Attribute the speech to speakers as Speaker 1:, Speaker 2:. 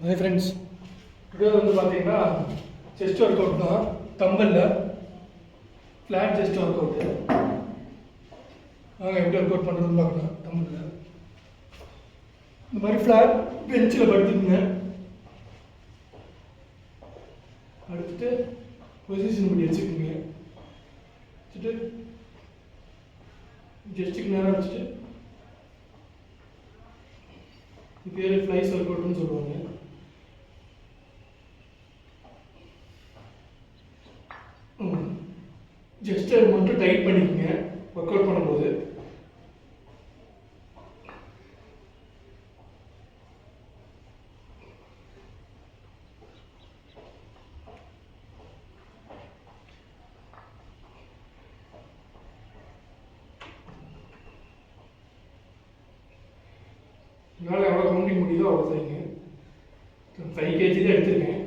Speaker 1: Hi friends, today வந்து பார்த்தீங்கன்னா chest work out தான். தம்பலில் ஃப்ளாட் செஸ்ட் ஒர்க் அவுட்டு. நாங்கள் எப்படி ஒர்க் அவுட் பண்ணுறதுன்னு பார்க்கலாம். தம்பலில் இந்த மாதிரி ஃப்ளாட் பெஞ்சில் படுத்துக்குங்க. அடுத்துட்டு பொசிஷன் பண்ணி வச்சுக்கோங்க. வச்சுட்டு ஜஸ்ட்டுக்கு நேரம் வச்சுட்டு இது பேர் ஃப்ளைஸ் ஒர்க் அவுட்னு சொல்லுவாங்க. ஜஸ்ட் அது மட்டும் டைட் பண்ணிக்கோங்க ஒர்க் அவுட் பண்ணும்போது. என்னால் எவ்வளோ கவுண்டிங் முடியுதோ அவ்வளோ செய்யுங்க. 5 kg தான் எடுத்துருக்கேன்.